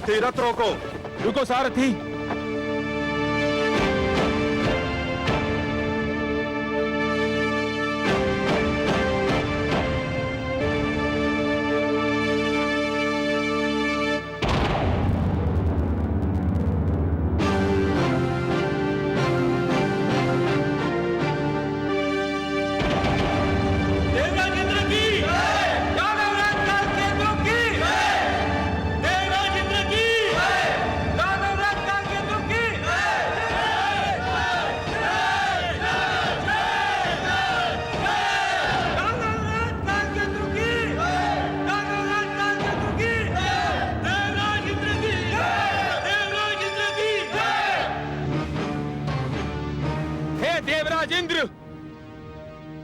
सारथी रथ रोको। रुको सारथी।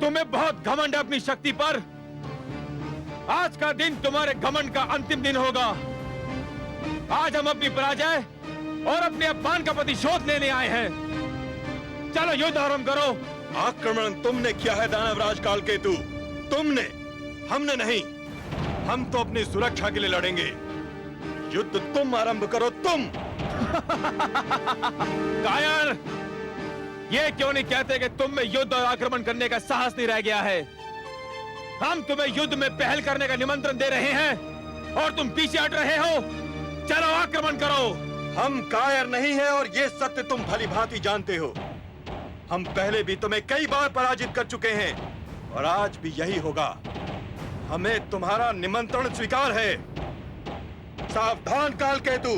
तुम्हें बहुत घमंड है अपनी शक्ति पर। आज का दिन तुम्हारे घमंड का अंतिम दिन होगा। आज हम अपनी पराजय और अपने अपमान का प्रतिशोध लेने आए हैं। चलो युद्ध आरंभ करो। आक्रमण तुमने किया है दानवराज कालकेतु, तुमने, हमने नहीं। हम तो अपनी सुरक्षा के लिए लड़ेंगे। युद्ध तुम आरंभ करो, तुम। कायर, ये क्यों नहीं कहते कि तुम में युद्ध और आक्रमण करने का साहस नहीं रह गया है? हम तुम्हें युद्ध में पहल करने का निमंत्रण दे रहे हैं और तुम पीछे हट रहे हो। चलो आक्रमण करो। हम कायर नहीं है और ये सत्य तुम भली भांति जानते हो। हम पहले भी तुम्हें कई बार पराजित कर चुके हैं और आज भी यही होगा। हमें तुम्हारा निमंत्रण स्वीकार है। सावधान कालकेतु।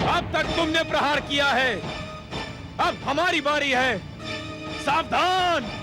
अब तक तुमने प्रहार किया है, अब हमारी बारी है। सावधान!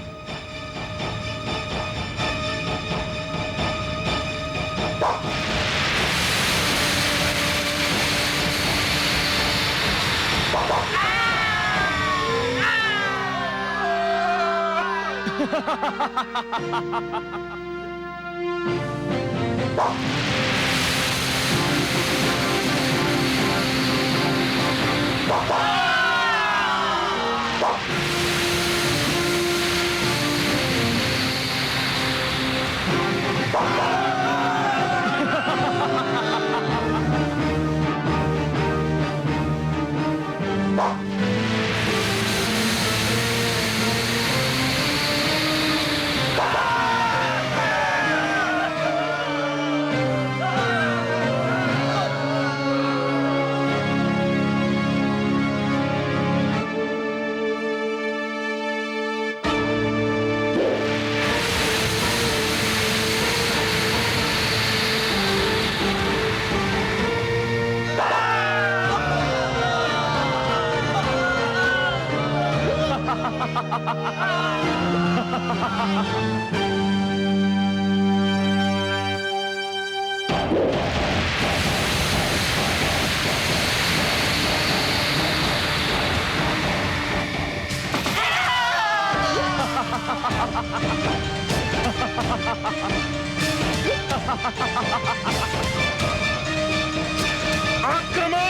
आक्रमण!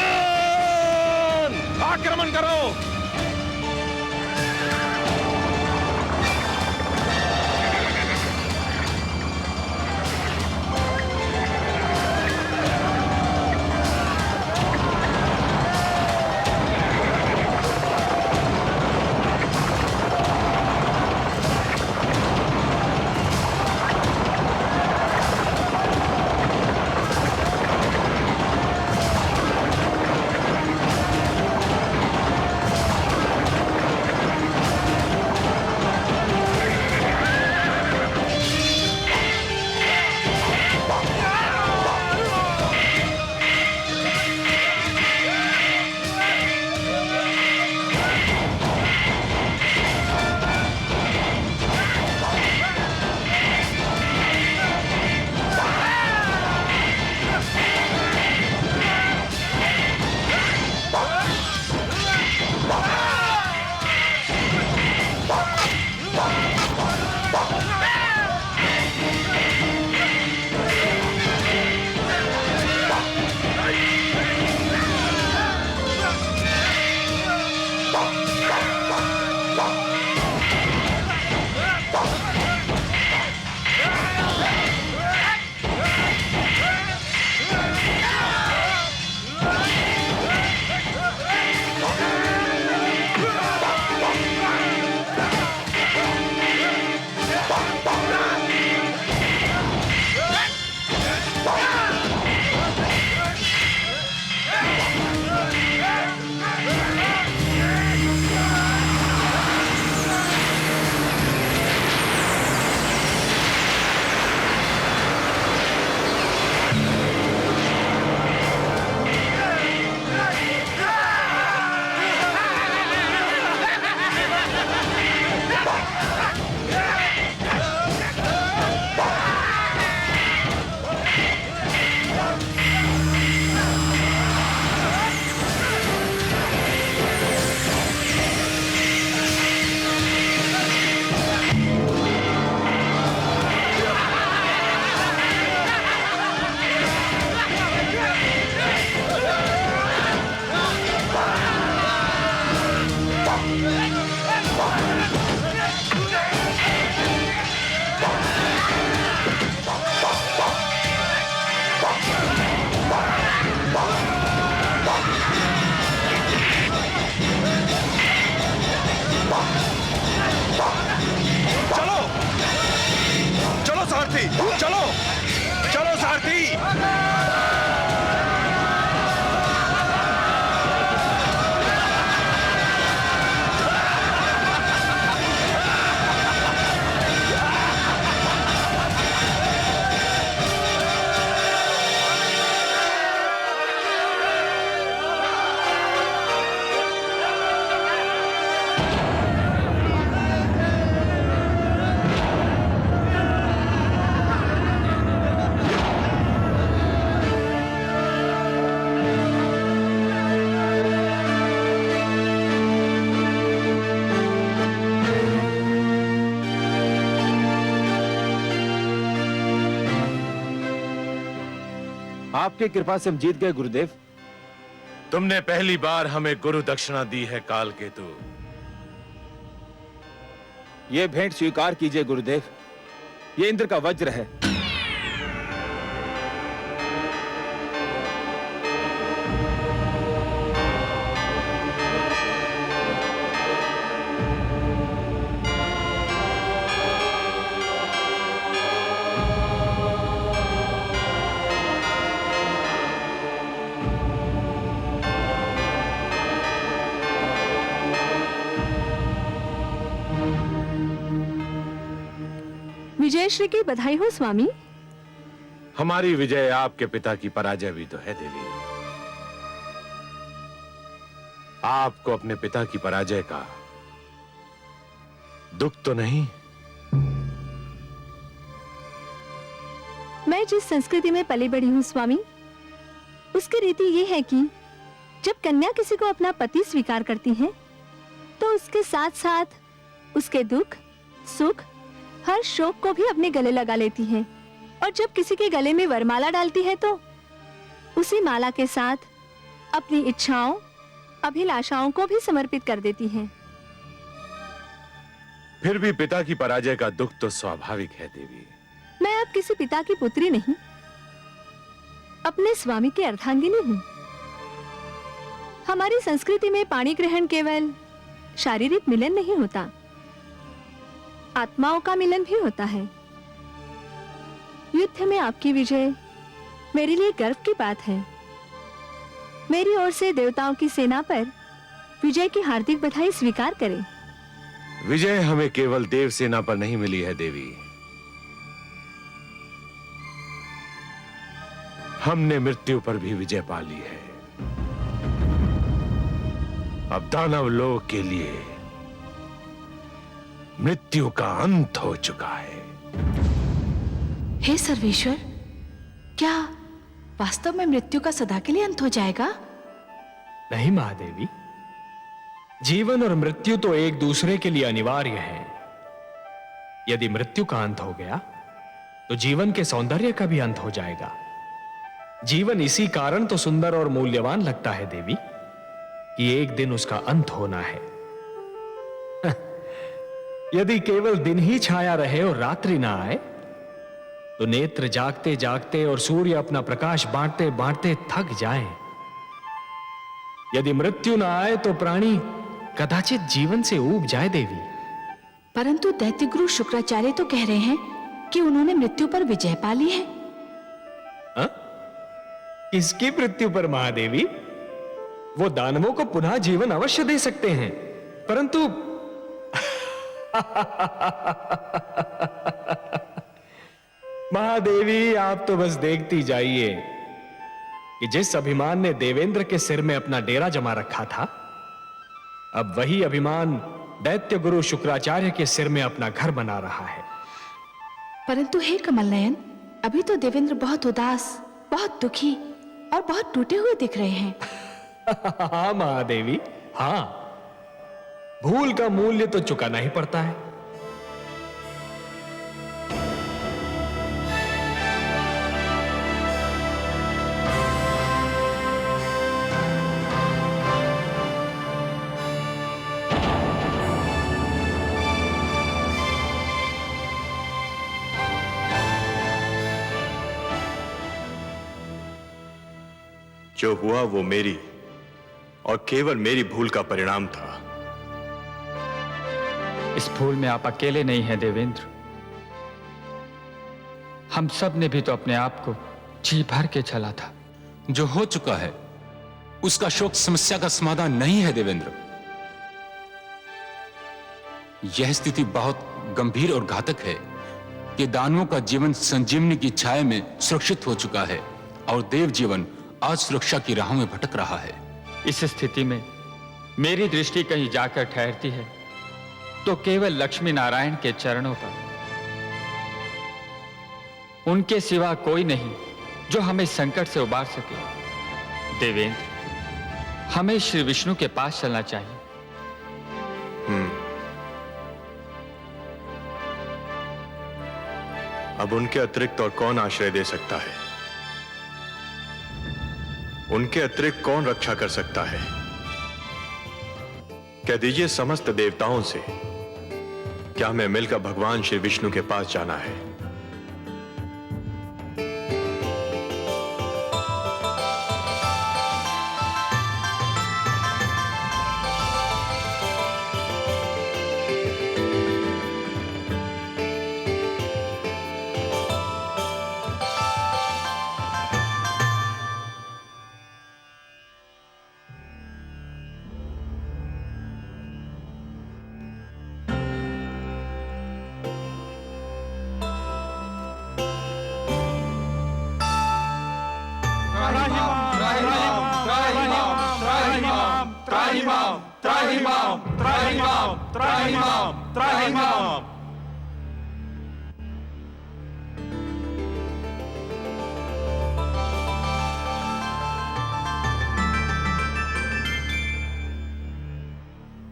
आक्रमण करो! सारथी, चलो चलो सारथी। आपकी कृपा से हम जीत गए गुरुदेव। तुमने पहली बार हमें गुरु दक्षिणा दी है कालकेतु। ये भेंट स्वीकार कीजिए गुरुदेव, ये इंद्र का वज्र है। विजय श्री की बधाई हो स्वामी। हमारी विजय आपके पिता की पराजय भी तो है देवी। आपको अपने पिता की पराजय का दुख तो नहीं? मैं जिस संस्कृति में पली बड़ी हूँ स्वामी, उसकी रीति ये है कि जब कन्या किसी को अपना पति स्वीकार करती है तो उसके साथ साथ उसके दुख, सुख, हर शोक को भी अपने गले लगा लेती है। और जब किसी के गले में वरमाला डालती है तो उसी माला के साथ अपनी इच्छाओं, अभिलाषाओं को भी समर्पित कर देती है। फिर भी पिता की पराजय का दुख तो स्वाभाविक है देवी। मैं अब किसी पिता की पुत्री नहीं, अपने स्वामी की अर्धांगिनी हूँ। हमारी संस्कृति में पाणी ग्रहण केवल शारीरिक मिलन नहीं होता, आत्माओं का मिलन भी होता है। युद्ध में आपकी विजय मेरे लिए गर्व की बात है। मेरी ओर से देवताओं की सेना पर विजय की हार्दिक बधाई स्वीकार करें। विजय हमें केवल देव सेना पर नहीं मिली है देवी, हमने मृत्यु पर भी विजय पा ली है। अब दानव लोक के लिए मृत्यु का अंत हो चुका है। हे सर्वेश्वर, क्या वास्तव में मृत्यु का सदा के लिए अंत हो जाएगा? नहीं महादेवी, जीवन और मृत्यु तो एक दूसरे के लिए अनिवार्य है। यदि मृत्यु का अंत हो गया तो जीवन के सौंदर्य का भी अंत हो जाएगा। जीवन इसी कारण तो सुंदर और मूल्यवान लगता है देवी कि एक दिन उसका अंत होना है। यदि केवल दिन ही छाया रहे और रात्रि ना आए तो नेत्र जागते जागते और सूर्य अपना प्रकाश बांटते बांटते थक जाएं। यदि मृत्यु ना आए तो प्राणी कदाचित जीवन से ऊब जाए देवी। परंतु दैत्यगुरु शुक्राचार्य तो कह रहे हैं कि उन्होंने मृत्यु पर विजय पा ली है। हा? किसकी मृत्यु पर महादेवी? वो दानवों को पुनः जीवन अवश्य दे सकते हैं, परंतु महादेवी आप तो बस देखती जाइए कि जिस अभिमान ने देवेंद्र के सिर में अपना डेरा जमा रखा था, अब वही अभिमान दैत्य गुरु शुक्राचार्य के सिर में अपना घर बना रहा है। परंतु हे कमल नयन, अभी तो देवेंद्र बहुत उदास, बहुत दुखी और बहुत टूटे हुए दिख रहे हैं। हाँ महादेवी, हाँ, भूल का मूल्य तो चुकाना ही पड़ता है। जो हुआ वो मेरी और केवल मेरी भूल का परिणाम था। इस भूल में आप अकेले नहीं हैं देवेंद्र। हम सब ने भी तो अपने आप को जी भर के चला था। जो हो चुका है उसका शोक समस्या का समाधान नहीं है देवेंद्र। यह स्थिति बहुत गंभीर और घातक है कि दानवों का जीवन संजीवनी की छाया में सुरक्षित हो चुका है और देव जीवन आज सुरक्षा की राहों में भटक रहा है। इस स्थिति में मेरी दृष्टि कहीं जाकर ठहरती है तो केवल लक्ष्मी नारायण के चरणों पर। उनके सिवा कोई नहीं जो हमें संकट से उबार सके। देवेंद्र, हमें श्री विष्णु के पास चलना चाहिए। अब उनके अतिरिक्त और कौन आश्रय दे सकता है? उनके अतिरिक्त कौन रक्षा कर सकता है? कह दीजिए समस्त देवताओं से, क्या हमें मिलकर भगवान श्री विष्णु के पास जाना है?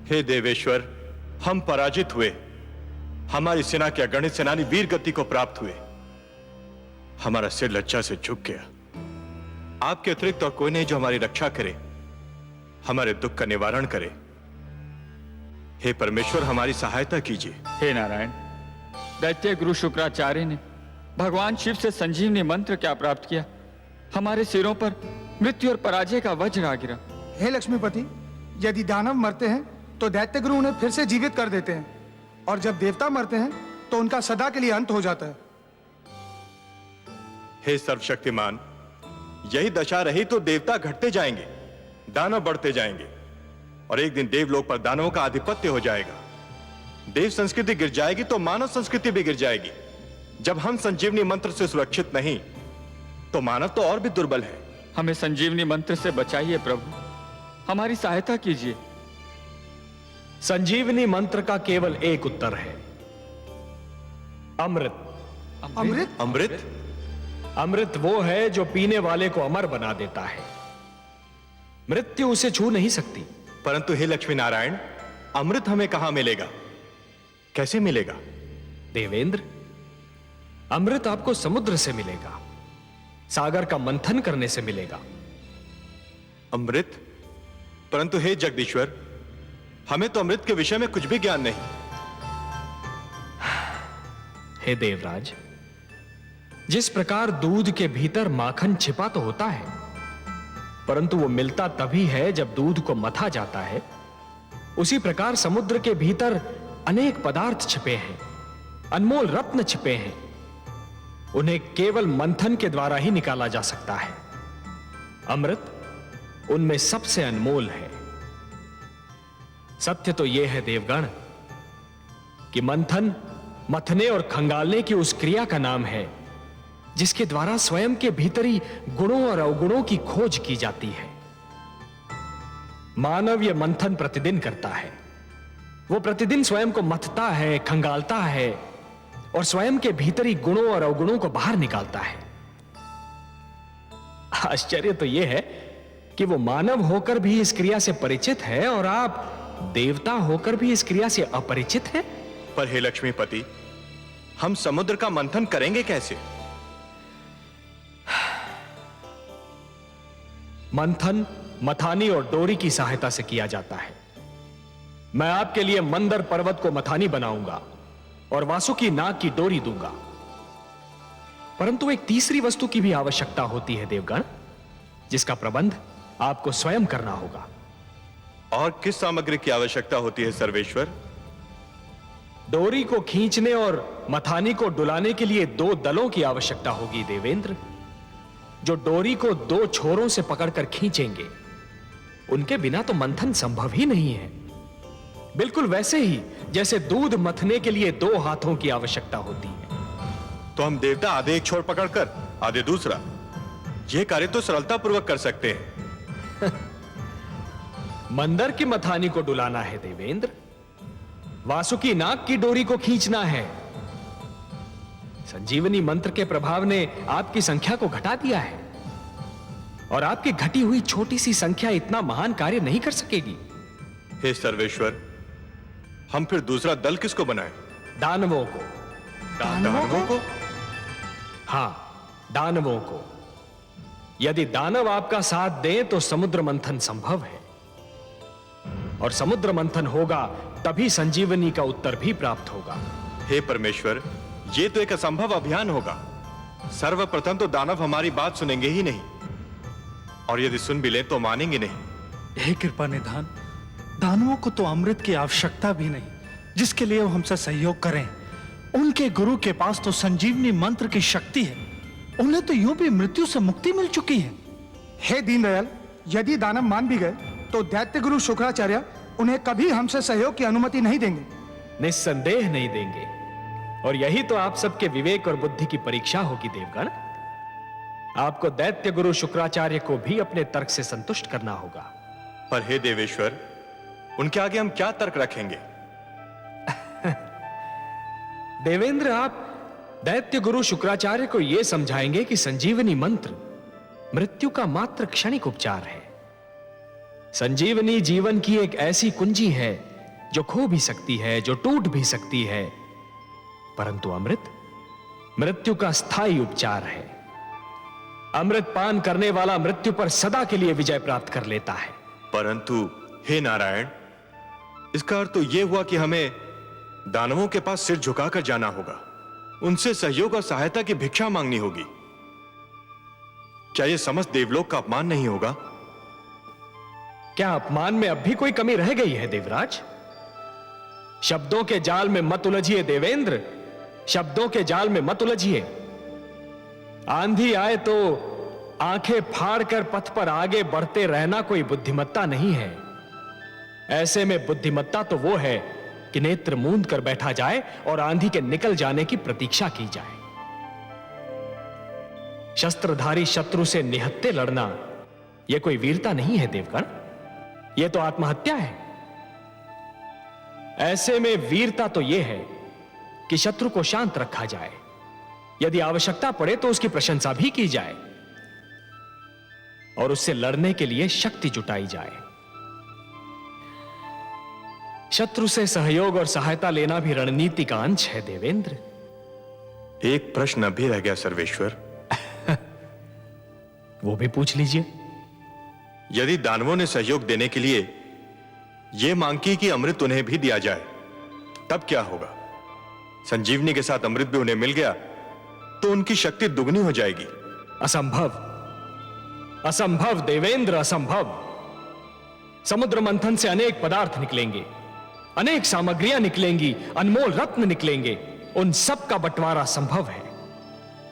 हे देवेश्वर, हम पराजित हुए। हमारी सेना के अगणित सेनानी वीर गति को प्राप्त हुए। हमारा सिर लज्जा से झुक गया। आपके अतिरिक्त और कोई नहीं जो हमारी रक्षा करे, हमारे दुख का निवारण करे। हे परमेश्वर, हमारी सहायता कीजिए। हे नारायण, दैत्य गुरु शुक्राचार्य ने भगवान शिव से संजीवनी मंत्र क्या प्राप्त किया? हमारे सिरों पर मृत्यु और पराजय का वज्र आ गिरा। हे लक्ष्मीपति, यदि दानव मरते हैं तो दैत्य गुरु उन्हें फिर से जीवित कर देते हैं, और जब देवता मरते हैं तो उनका सदा के लिए अंत हो जाता है। हे सर्वशक्तिमान, यही दशा रही तो देवता घटते जाएंगे, दानव बढ़ते जाएंगे, और एक दिन देवलोक पर दानवों का आधिपत्य हो जाएगा। देव संस्कृति गिर जाएगी तो मानव संस्कृति भी गिर जाएगी। जब हम संजीवनी मंत्र से सुरक्षित नहीं तो मानव तो और भी दुर्बल है। हमें संजीवनी मंत्र से बचाइए प्रभु, हमारी सहायता कीजिए। संजीवनी मंत्र का केवल एक उत्तर है, अमृत। अमृत? अमृत? अमृत वो है जो पीने वाले को अमर बना देता है। मृत्यु उसे छू नहीं सकती। परंतु हे लक्ष्मी नारायण, अमृत हमें कहां मिलेगा, कैसे मिलेगा? देवेंद्र, अमृत आपको समुद्र से मिलेगा, सागर का मंथन करने से मिलेगा। अमृत? परंतु हे जगदीश्वर, हमें तो अमृत के विषय में कुछ भी ज्ञान नहीं। हे देवराज, जिस प्रकार दूध के भीतर माखन छिपा तो होता है, परंतु वो मिलता तभी है जब दूध को मथा जाता है, उसी प्रकार समुद्र के भीतर अनेक पदार्थ छिपे हैं, अनमोल रत्न छिपे हैं। उन्हें केवल मंथन के द्वारा ही निकाला जा सकता है। अमृत उनमें सबसे अनमोल है। सत्य तो यह है देवगण कि मंथन मथने और खंगालने की उस क्रिया का नाम है जिसके द्वारा स्वयं के भीतरी गुणों और अवगुणों की खोज की जाती है। मानव यह मंथन प्रतिदिन करता है। वो प्रतिदिन स्वयं को मथता है, खंगालता है और स्वयं के भीतरी गुणों और अवगुणों को बाहर निकालता है। आश्चर्य तो यह है कि वो मानव होकर भी इस क्रिया से परिचित है और आप देवता होकर भी इस क्रिया से अपरिचित हैं। पर हे लक्ष्मीपति, हम समुद्र का मंथन करेंगे कैसे? मंथन मथानी और डोरी की सहायता से किया जाता है। मैं आपके लिए मंदर पर्वत को मथानी बनाऊंगा और वासुकी नाग की डोरी दूंगा। परंतु एक तीसरी वस्तु की भी आवश्यकता होती है देवगण, जिसका प्रबंध आपको स्वयं करना होगा। और किस सामग्री की आवश्यकता होती है सर्वेश्वर? डोरी को खींचने और मथानी को डुलाने के लिए 2 दलों की आवश्यकता होगी देवेंद्र, जो डोरी को 2 छोरों से पकड़कर खींचेंगे। उनके बिना तो मंथन संभव ही नहीं है। बिल्कुल वैसे ही जैसे दूध मथने के लिए 2 हाथों की आवश्यकता होती है। तो हम देवता आधे एक छोर पकड़कर आधे दूसरा, यह कार्य तो सरलता पूर्वक कर सकते हैं। मंदर की मथानी को डुलाना है देवेंद्र, वासुकी नाग की डोरी को खींचना है। संजीवनी मंत्र के प्रभाव ने आपकी संख्या को घटा दिया है, और आपकी घटी हुई छोटी सी संख्या इतना महान कार्य नहीं कर सकेगी। हे सर्वेश्वर, हम फिर दूसरा दल किसको बनाएं? दानवों को। दानवों को? हां, दानवों को। यदि दानव आपका साथ दें तो समुद्र मंथन संभव है, और समुद्र मंथन होगा तभी संजीवनी का उत्तर भी प्राप्त होगा। हे परमेश्वर, ये तो एक असंभव अभियान होगा। सर्वप्रथम तो दानव हमारी बात सुनेंगे ही नहीं, और यदि सुन भी लें तो मानेंगे नहीं। हे कृपा निधान, दानवों को तो अमृत की आवश्यकता भी नहीं, जिसके लिए वो हमसे सहयोग करें। उनके गुरु के पास तो संजीवनी मंत्र की शक्ति है, उन्हें तो यूं भी मृत्यु से मुक्ति मिल चुकी है। हे दीनदयाल, यदि दानव मान भी गए तो दैत्य गुरु शुक्राचार्य उन्हें कभी हमसे सहयोग की अनुमति नहीं देंगे। निस्संदेह नहीं देंगे, और यही तो आप सबके विवेक और बुद्धि की परीक्षा होगी देवगण। आपको दैत्य गुरु शुक्राचार्य को भी अपने तर्क से संतुष्ट करना होगा। पर हे देवेश्वर, उनके आगे हम क्या तर्क रखेंगे? देवेंद्र, आप दैत्य गुरु शुक्राचार्य को यह समझाएंगे कि संजीवनी मंत्र मृत्यु का मात्र क्षणिक उपचार है। संजीवनी जीवन की एक ऐसी कुंजी है जो खो भी सकती है, जो टूट भी सकती है, परंतु अमृत मृत्यु का स्थायी उपचार है। अमृत पान करने वाला मृत्यु पर सदा के लिए विजय प्राप्त कर लेता है। परंतु हे नारायण, इसका अर्थ तो यह हुआ कि हमें दानवों के पास सिर झुकाकर जाना होगा, उनसे सहयोग और सहायता की भिक्षा मांगनी होगी। क्या यह समस्त देवलोक का अपमान नहीं होगा? क्या अपमान में अब भी कोई कमी रह गई है देवराज? शब्दों के जाल में मत उलझिए देवेंद्र, शब्दों के जाल में मत उलझिए। आंधी आए तो आंखें फाड़कर पथ पर आगे बढ़ते रहना कोई बुद्धिमत्ता नहीं है। ऐसे में बुद्धिमत्ता तो वो है कि नेत्र मूंद कर बैठा जाए और आंधी के निकल जाने की प्रतीक्षा की जाए। शस्त्रधारी शत्रु से निहत्थे लड़ना यह कोई वीरता नहीं है देवगण, यह तो आत्महत्या है। ऐसे में वीरता तो यह है कि शत्रु को शांत रखा जाए, यदि आवश्यकता पड़े तो उसकी प्रशंसा भी की जाए, और उससे लड़ने के लिए शक्ति जुटाई जाए। शत्रु से सहयोग और सहायता लेना भी रणनीति का अंश है देवेंद्र। एक प्रश्न अभी रह गया सर्वेश्वर। वो भी पूछ लीजिए। यदि दानवों ने सहयोग देने के लिए यह मांग की कि अमृत उन्हें भी दिया जाए, तब क्या होगा? संजीवनी के साथ अमृत भी उन्हें मिल गया तो उनकी शक्ति दुगनी हो जाएगी। असंभव, असंभव देवेंद्र, असंभव। समुद्र मंथन से अनेक पदार्थ निकलेंगे, अनेक सामग्रियां निकलेंगी, अनमोल रत्न निकलेंगे, उन सब का बंटवारा संभव है,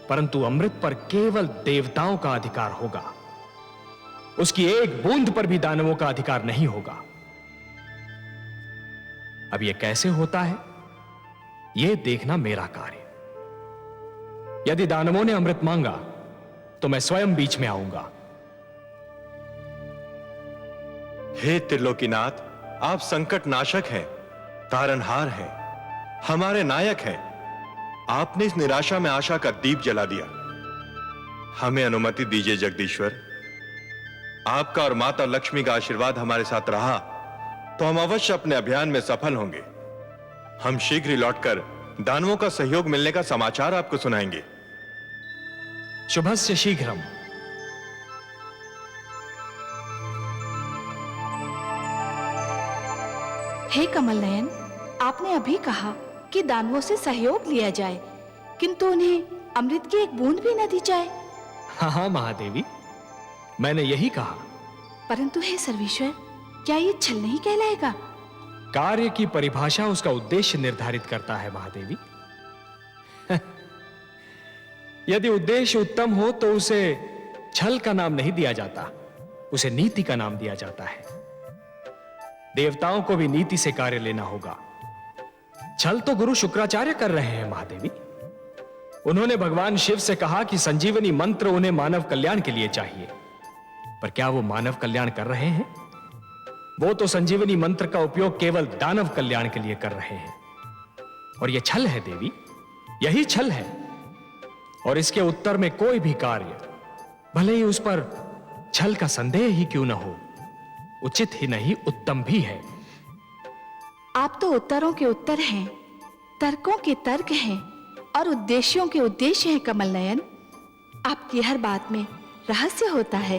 परंतु अमृत पर केवल देवताओं का अधिकार होगा। उसकी एक बूंद पर भी दानवों का अधिकार नहीं होगा। अब यह कैसे होता है, यह देखना मेरा कार्य। यदि दानवों ने अमृत मांगा तो मैं स्वयं बीच में आऊंगा। हे त्रिलोकीनाथ, आप संकट नाशक हैं, तारनहार हैं, हमारे नायक हैं। आपने इस निराशा में आशा का दीप जला दिया। हमें अनुमति दीजिए जगदीश्वर। आपका और माता लक्ष्मी का आशीर्वाद हमारे साथ रहा तो हम अवश्य अपने अभियान में सफल होंगे। हम शीघ्र ही लौटकर दानवों का सहयोग मिलने का समाचार आपको सुनाएंगे। शुभस्य शीघ्रम। हे कमल नयन, आपने अभी कहा कि दानवों से सहयोग लिया जाए, किंतु उन्हें अमृत की एक बूंद भी न दी जाए। हाँ महादेवी, मैंने यही कहा। परंतु हे सर्वेश्वर, क्या ये छल नहीं कहलाएगा? कार्य की परिभाषा उसका उद्देश्य निर्धारित करता है महादेवी। यदि उद्देश्य उत्तम हो तो उसे छल का नाम नहीं दिया जाता, उसे नीति का नाम दिया जाता है। देवताओं को भी नीति से कार्य लेना होगा। छल तो गुरु शुक्राचार्य कर रहे हैं महादेवी। उन्होंने भगवान शिव से कहा कि संजीवनी मंत्र उन्हें मानव कल्याण के लिए चाहिए, पर क्या वो मानव कल्याण कर रहे हैं? वो तो संजीवनी मंत्र का उपयोग केवल दानव कल्याण के लिए कर रहे हैं। और यह छल है देवी, यही छल है। और इसके उत्तर में कोई भी कार्य, भले ही उस पर छल का संदेह ही क्यों न हो, उचित ही नहीं उत्तम भी है। आप तो उत्तरों के उत्तर हैं, तर्कों के तर्क हैं और उद्देश्यों के उद्देश्य हैं कमल नयन। आपकी हर बात में रहस्य होता है।